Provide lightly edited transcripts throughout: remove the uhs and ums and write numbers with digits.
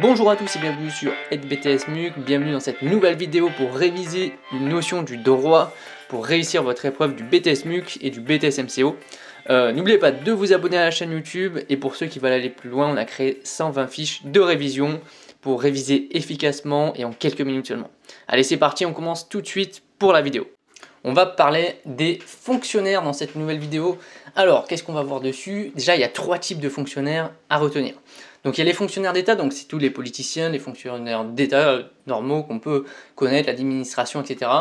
Bonjour à tous et bienvenue sur EdBTS-MUC, bienvenue dans cette nouvelle vidéo pour réviser une notion du droit pour réussir votre épreuve du BTS-MUC et du BTS-MCO. N'oubliez pas de vous abonner à la chaîne YouTube et pour ceux qui veulent aller plus loin, on a créé 120 fiches de révision pour réviser efficacement et en quelques minutes seulement. Allez, c'est parti, on commence tout de suite pour la vidéo. On va parler des fonctionnaires dans cette nouvelle vidéo. Alors, qu'est-ce qu'on va voir dessus? Déjà, il y a 3 types de fonctionnaires à retenir. Donc il y a les fonctionnaires d'État, donc c'est tous les politiciens, les fonctionnaires d'État normaux qu'on peut connaître, l'administration, etc.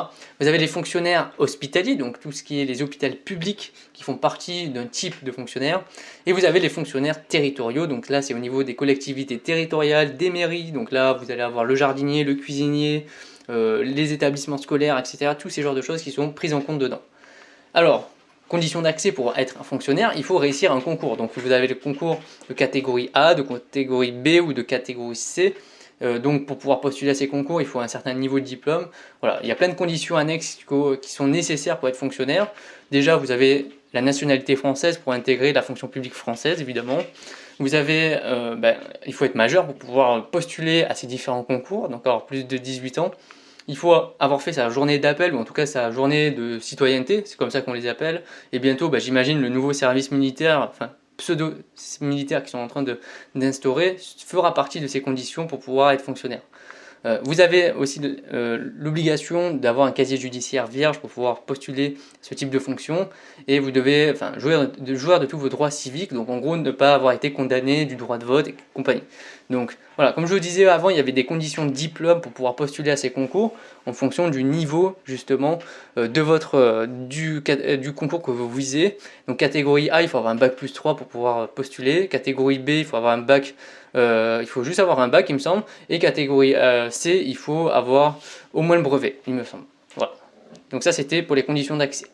Vous avez les fonctionnaires hospitaliers, donc tout ce qui est les hôpitaux publics qui font partie d'un type de fonctionnaire. Et vous avez les fonctionnaires territoriaux, donc là c'est au niveau des collectivités territoriales, des mairies, donc là vous allez avoir le jardinier, le cuisinier, les établissements scolaires, etc. Tous ces genres de choses qui sont prises en compte dedans. Alors, condition d'accès pour être un fonctionnaire, il faut réussir un concours. Donc vous avez le concours de catégorie A, de catégorie B ou de catégorie C. Donc pour pouvoir postuler à ces concours, il faut un certain niveau de diplôme. Voilà, il y a plein de conditions annexes qui sont nécessaires pour être fonctionnaire. Déjà, vous avez la nationalité française pour intégrer la fonction publique française, évidemment. Vous avez, il faut être majeur pour pouvoir postuler à ces différents concours, donc avoir plus de 18 ans. Il faut avoir fait sa journée d'appel, ou en tout cas sa journée de citoyenneté, c'est comme ça qu'on les appelle. Et bientôt, j'imagine, le nouveau service militaire, enfin pseudo-militaire qui sont en train d'instaurer, fera partie de ces conditions pour pouvoir être fonctionnaire. Vous avez aussi l'obligation d'avoir un casier judiciaire vierge pour pouvoir postuler ce type de fonction et vous devez jouir de tous vos droits civiques, donc en gros ne pas avoir été condamné du droit de vote et compagnie. Donc voilà, comme je vous disais avant, il y avait des conditions de diplôme pour pouvoir postuler à ces concours en fonction du niveau justement du concours que vous visez. Donc catégorie A, il faut avoir un bac plus 3 pour pouvoir postuler. Catégorie B, il faut avoir un bac, il faut juste avoir un bac il me semble. Et catégorie C, il faut avoir au moins le brevet, il me semble. Voilà. Donc ça c'était pour les conditions d'accès.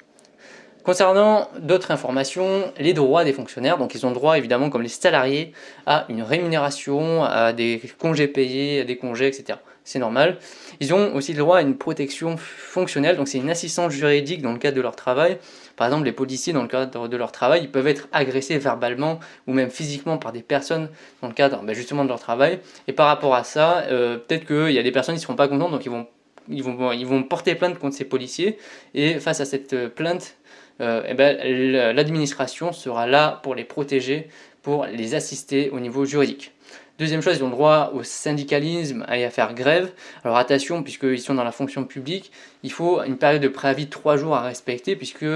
Concernant d'autres informations, les droits des fonctionnaires, donc ils ont droit évidemment comme les salariés à une rémunération, à des congés payés, à des congés, etc. C'est normal. Ils ont aussi le droit à une protection fonctionnelle, donc c'est une assistance juridique dans le cadre de leur travail. Par exemple, les policiers dans le cadre de leur travail, ils peuvent être agressés verbalement ou même physiquement par des personnes dans le cadre justement de leur travail. Et par rapport à ça, peut-être qu'il y a des personnes qui ne seront pas contentes, donc ils vont porter plainte contre ces policiers. Et face à cette plainte, l'administration sera là pour les protéger, pour les assister au niveau juridique. Deuxième chose, ils ont le droit au syndicalisme et à faire grève. Alors attention, puisqu'ils sont dans la fonction publique, il faut une période de préavis de 3 jours à respecter, puisque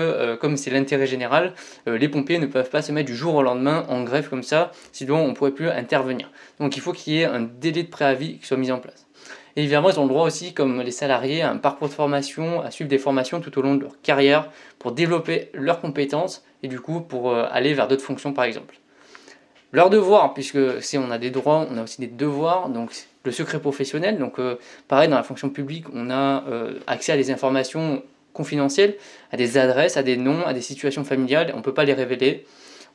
comme c'est l'intérêt général, les pompiers ne peuvent pas se mettre du jour au lendemain en grève comme ça, sinon on ne pourrait plus intervenir. Donc il faut qu'il y ait un délai de préavis qui soit mis en place. Et évidemment, ils ont le droit aussi, comme les salariés, à un parcours de formation, à suivre des formations tout au long de leur carrière pour développer leurs compétences et du coup pour aller vers d'autres fonctions par exemple. Leurs devoirs, puisque si on a des droits, on a aussi des devoirs, donc le secret professionnel, donc pareil dans la fonction publique, on a accès à des informations confidentielles, à des adresses, à des noms, à des situations familiales, on ne peut pas les révéler.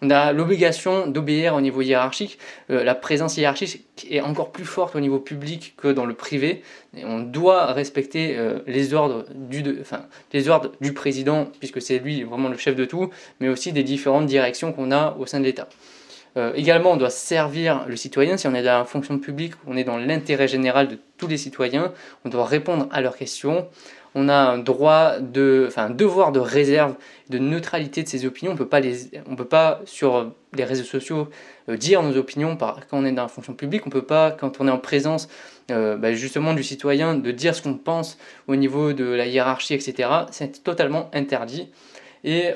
On a l'obligation d'obéir au niveau hiérarchique. La présence hiérarchique est encore plus forte au niveau public que dans le privé. Et on doit respecter les ordres du président, puisque c'est lui vraiment le chef de tout, mais aussi des différentes directions qu'on a au sein de l'État. Également, on doit servir le citoyen. Si on est dans la fonction publique, on est dans l'intérêt général de tous les citoyens. On doit répondre à leurs questions. On a un devoir de réserve, de neutralité de ses opinions. On peut pas sur les réseaux sociaux dire nos opinions quand on est dans la fonction publique. On peut pas, quand on est en présence justement du citoyen, de dire ce qu'on pense au niveau de la hiérarchie, etc. C'est totalement interdit. Et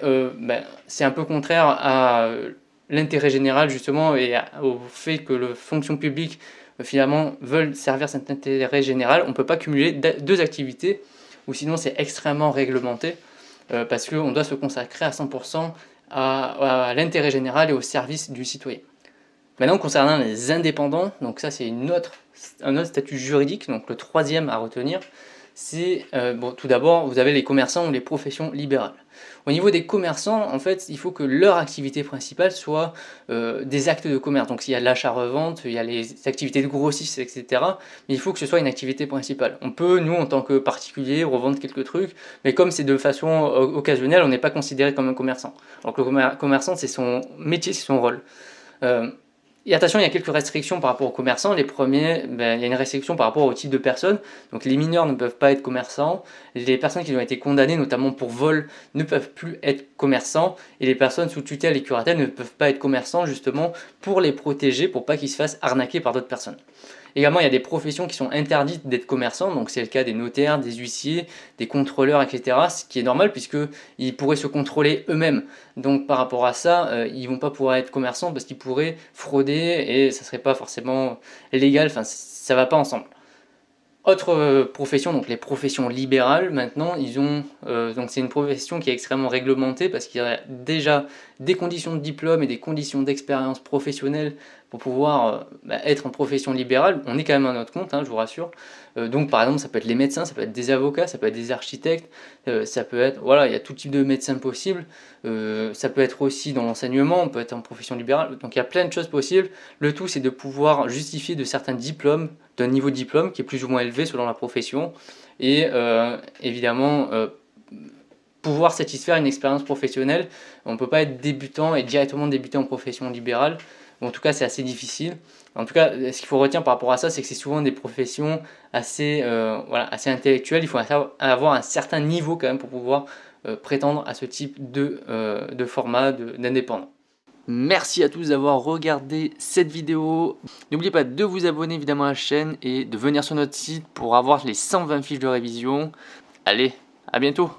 c'est un peu contraire à l'intérêt général justement et au fait que la fonction publique finalement veulent servir cet intérêt général. On ne peut pas cumuler deux activités ou sinon c'est extrêmement réglementé parce qu'on doit se consacrer à 100% à l'intérêt général et au service du citoyen. Maintenant concernant les indépendants, donc ça c'est un autre statut juridique, donc le troisième à retenir, c'est tout d'abord vous avez les commerçants ou les professions libérales. Au niveau des commerçants, en fait, il faut que leur activité principale soit des actes de commerce. Donc s'il y a de l'achat-revente, il y a les activités de grossiste, etc. Mais il faut que ce soit une activité principale. On peut, nous, en tant que particulier, revendre quelques trucs, mais comme c'est de façon occasionnelle, on n'est pas considéré comme un commerçant. Alors que le commerçant, c'est son métier, c'est son rôle. Et attention, il y a quelques restrictions par rapport aux commerçants. Les premiers, il y a une restriction par rapport au type de personnes. Donc les mineurs ne peuvent pas être commerçants. Les personnes qui ont été condamnées, notamment pour vol, ne peuvent plus être commerçants. Et les personnes sous tutelle et curatelle ne peuvent pas être commerçants, justement pour les protéger, pour pas qu'ils se fassent arnaquer par d'autres personnes. Également, il y a des professions qui sont interdites d'être commerçants, donc c'est le cas des notaires, des huissiers, des contrôleurs, etc. Ce qui est normal puisqu'ils pourraient se contrôler eux-mêmes. Donc par rapport à ça, ils vont pas pouvoir être commerçants parce qu'ils pourraient frauder et ça serait pas forcément légal, enfin ça va pas ensemble. Autre profession, donc les professions libérales, maintenant, donc c'est une profession qui est extrêmement réglementée parce qu'il y a déjà des conditions de diplôme et des conditions d'expérience professionnelle pour pouvoir être en profession libérale. On est quand même à notre compte, hein, je vous rassure. Donc par exemple, ça peut être les médecins, ça peut être des avocats, ça peut être des architectes, ça peut être, voilà, il y a tout type de médecins possibles. Ça peut être aussi dans l'enseignement, on peut être en profession libérale. Donc il y a plein de choses possibles. Le tout, c'est de pouvoir justifier de certains diplômes, d'un niveau de diplôme qui est plus ou moins élevé selon la profession, et évidemment pouvoir satisfaire une expérience professionnelle. On ne peut pas être débutant et directement débuter en profession libérale. En tout cas, c'est assez difficile. En tout cas, ce qu'il faut retenir par rapport à ça, c'est que c'est souvent des professions assez, assez intellectuelles. Il faut avoir un certain niveau quand même pour pouvoir prétendre à ce type de format d'indépendant. Merci à tous d'avoir regardé cette vidéo. N'oubliez pas de vous abonner évidemment à la chaîne et de venir sur notre site pour avoir les 120 fiches de révision. Allez, à bientôt!